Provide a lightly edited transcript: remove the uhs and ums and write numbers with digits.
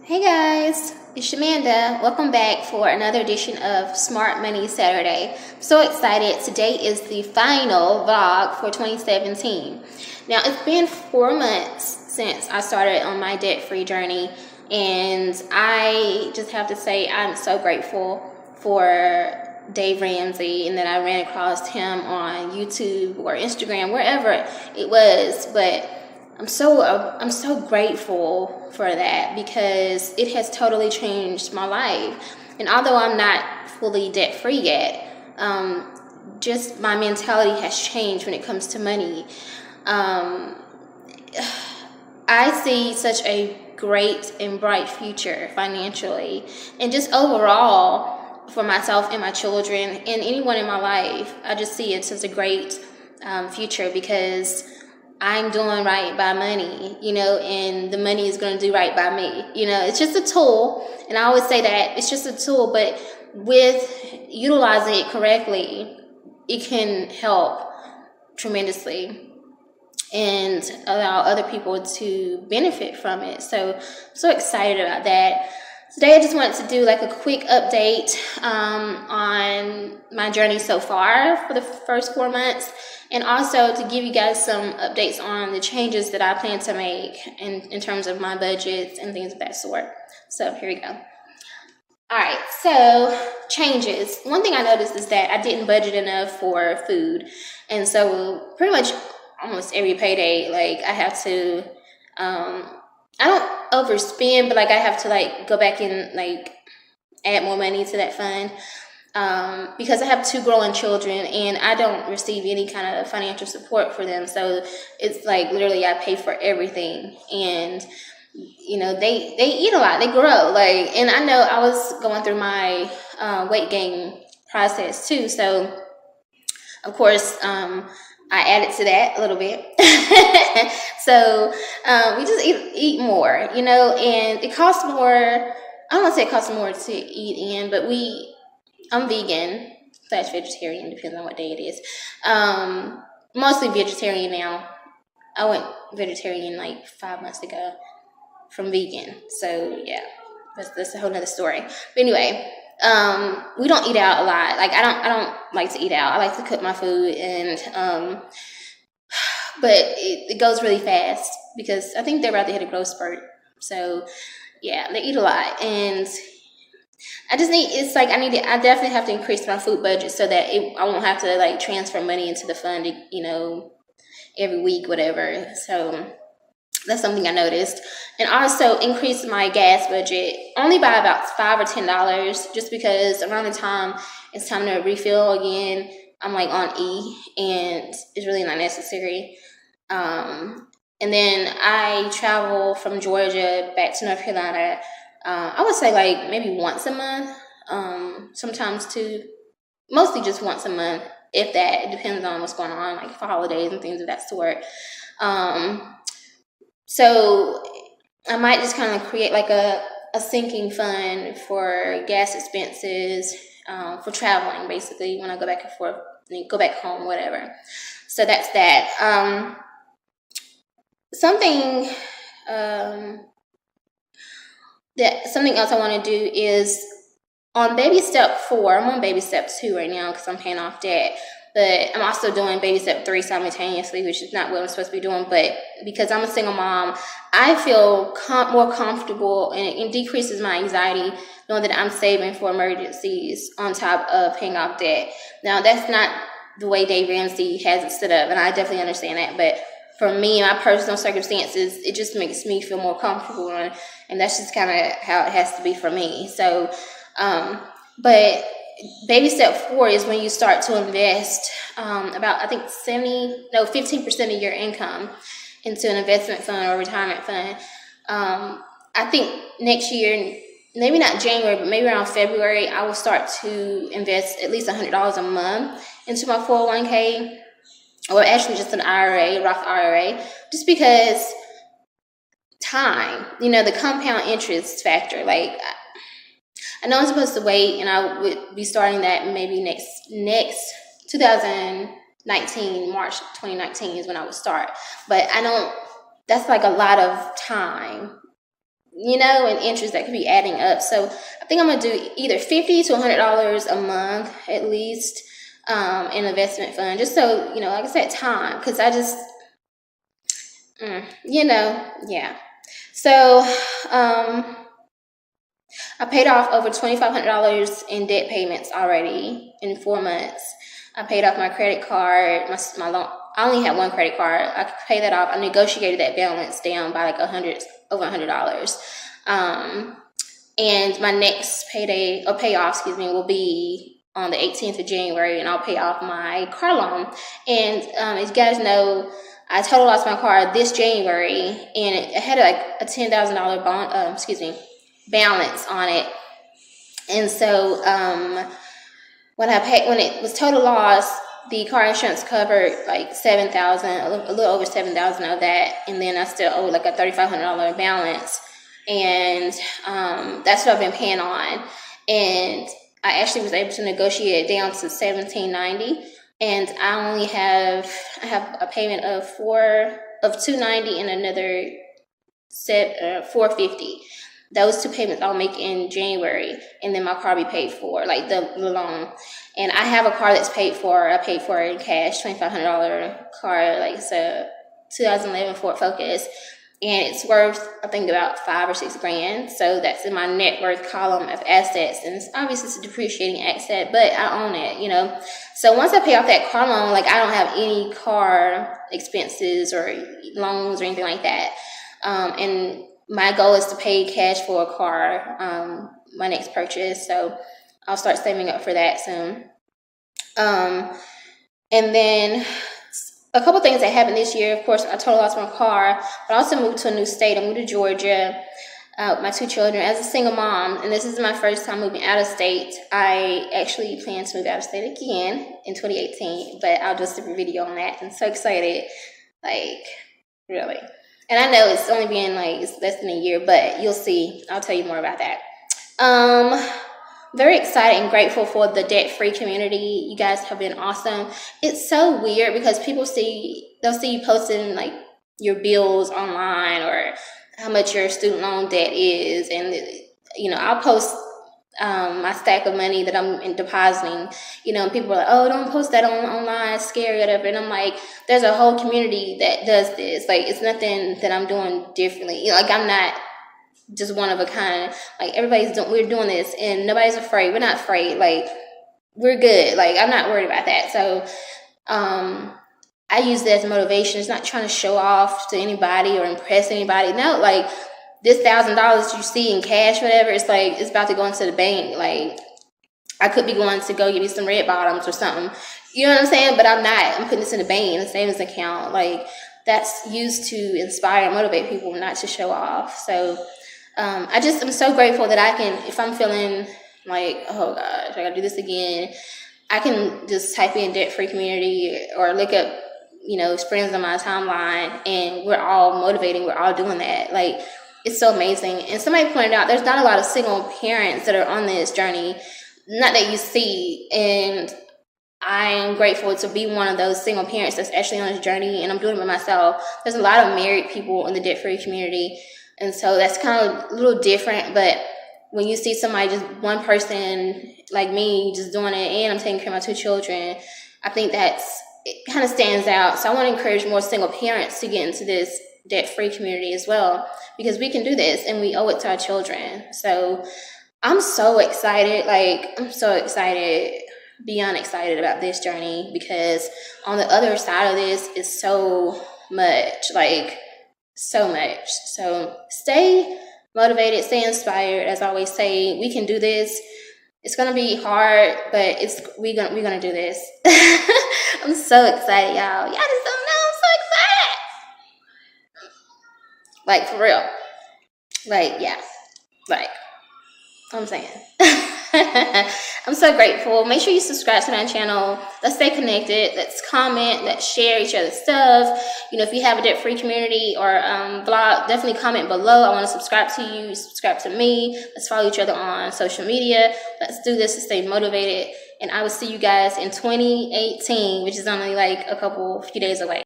Hey guys, it's Shamanda. Welcome back for another edition of Smart Money Saturday. I'm so excited. Today is the final vlog for 2017. Now, it's been 4 months since I started on my debt-free journey, and I just have to say I'm so grateful for Dave Ramsey and that I ran across him on YouTube or Instagram, wherever it was, but I'm so grateful for that because it has totally changed my life. And although I'm not fully debt free yet, just my mentality has changed when it comes to money. I see such a great and bright future financially, and just overall for myself and my children and anyone in my life. I just see it as a great future because I'm doing right by money, and the money is going to do right by me. It's just a tool. And I always say that it's just a tool, but with utilizing it correctly, it can help tremendously and allow other people to benefit from it. So I'm so excited about that. Today I just wanted to do like a quick update on my journey so far for the first 4 months, and also to give you guys some updates on the changes that I plan to make in terms of my budgets and things of that sort. So here we go. All right, so changes. One thing I noticed is that I didn't budget enough for food, and so pretty much almost every payday, like I have to I don't overspend, but like I have to like go back and like add more money to that fund because I have 2 growing children and I don't receive any kind of financial support for them. So it's like literally I pay for everything, and they eat a lot, they grow, like, and I know I was going through my weight gain process too. So of course, I added to that a little bit. So we just eat more, and it costs more. I don't want to say it costs more to eat in, but I'm vegan / vegetarian, depends on what day it is. Mostly vegetarian now. I went vegetarian like 5 months ago from vegan. So yeah, that's a whole nother story. But anyway, we don't eat out a lot. Like I don't like to eat out. I like to cook my food, and but it goes really fast because I think they're about to hit a growth spurt. So yeah, they eat a lot, and I definitely have to increase my food budget so that I won't have to like transfer money into the fund, every week, whatever. So that's something I noticed. And also increase my gas budget only by about $5 or $10, just because around the time it's time to refill again, I'm like on E, and it's really not necessary. And then I travel from Georgia back to North Carolina. I would say like maybe once a month, sometimes 2, mostly just once a month, if that. It depends on what's going on, like for holidays and things of that sort. So I might just kind of create like a sinking fund for gas expenses, for traveling, basically, when I go back and forth, go back home, whatever. So that's that. Something else I want to do is on baby step 4. I'm on baby step 2 right now because I'm paying off debt, but I'm also doing baby step 3 simultaneously, which is not what I'm supposed to be doing. But because I'm a single mom, I feel more comfortable, and it decreases my anxiety knowing that I'm saving for emergencies on top of paying off debt. Now, that's not the way Dave Ramsey has it set up, and I definitely understand that. But for me, my personal circumstances, it just makes me feel more comfortable, and that's just kind of how it has to be for me. So, but baby step 4 is when you start to invest about, I think 15% of your income into an investment fund or retirement fund. I think next year, maybe not January, but maybe around February, I will start to invest at least $100 a month into my 401k, or actually just an IRA, Roth IRA, just because time, the compound interest factor. Like, I know I'm supposed to wait, and I would be starting that maybe next 2019, March 2019 is when I would start. But I don't, that's like a lot of time and interest that could be adding up. So I think I'm gonna do either $50 to $100 a month at least in investment fund, just so like I said, time, because I just yeah. So I paid off over $2,500 in debt payments already in 4 months. I paid off my credit card, my loan. I only had one credit card. I could pay that off. I negotiated that balance down by like over $100. And my next payoff, will be on the 18th of January, and I'll pay off my car loan. And as you guys know, I totally lost my car this January, and it had like a $10,000 balance on it. And so when it was total loss, the car insurance covered like $7,000, a little over $7,000 of that, and then I still owe like a $3,500 balance, and that's what I've been paying on. And I actually was able to negotiate it down to $1,790, and I have a payment of $290 and another $450. Those two payments I'll make in January, and then my car will be paid for, like the loan. And I have a car that's paid for. I paid for it in cash, $2,500 car, like it's a 2011 Ford Focus, and it's worth, I think, about $5 or $6 grand. So that's in my net worth column of assets, and it's a depreciating asset, but I own it, So once I pay off that car loan, like I don't have any car expenses or loans or anything like that, and my goal is to pay cash for a car, my next purchase. So I'll start saving up for that soon. And then a couple things that happened this year. Of course, I totally lost my car, but I also moved to a new state. I moved to Georgia with my 2 children as a single mom. And this is my first time moving out of state. I actually plan to move out of state again in 2018, but I'll do a separate video on that. I'm so excited, like really. And I know it's only been it's less than a year, but you'll see. I'll tell you more about that. Very excited and grateful for the debt-free community. You guys have been awesome. It's so weird because they'll see you posting like your bills online or how much your student loan debt is, and I'll post my stack of money that I'm depositing, and people are like, oh, don't post that online, it's scary, whatever. And I'm like, there's a whole community that does this. Like, it's nothing that I'm doing differently. Like, I'm not just one of a kind. Like, we're doing this, and nobody's afraid. We're not afraid. Like, we're good. Like, I'm not worried about that. So, I use that as motivation. It's not trying to show off to anybody or impress anybody. No, like, this $1,000 you see in cash, whatever, it's like it's about to go into the bank. Like, I could be going to go get me some red bottoms or something. You know what I'm saying? But I'm not. I'm putting this in the bank, in the savings account. Like, that's used to inspire and motivate people, not to show off. So I'm so grateful that I can, if I'm feeling like, oh gosh, I gotta do this again, I can just type in debt-free community or look up, friends on my timeline, and we're all motivating. We're all doing that. Like, it's so amazing. And somebody pointed out there's not a lot of single parents that are on this journey, not that you see. And I am grateful to be one of those single parents that's actually on this journey, and I'm doing it by myself. There's a lot of married people in the debt-free community, and so that's kind of a little different. But when you see somebody, just one person like me, just doing it, and I'm taking care of my 2 children, I think it kind of stands out. So I want to encourage more single parents to get into this debt-free community as well, because we can do this and we owe it to our children. So I'm so excited. I'm so excited, beyond excited about this journey, because on the other side of this is so much, so much. So stay motivated, stay inspired. As I always say, we can do this. It's gonna be hard, but we're gonna do this. I'm so excited, y'all. Y'all just don't know. I'm so excited. Like, for real. Yeah. I'm saying. I'm so grateful. Make sure you subscribe to my channel. Let's stay connected. Let's comment. Let's share each other's stuff. If you have a debt-free community or blog, definitely comment below. I want to subscribe to you. Subscribe to me. Let's follow each other on social media. Let's do this to stay motivated. And I will see you guys in 2018, which is only a few days away.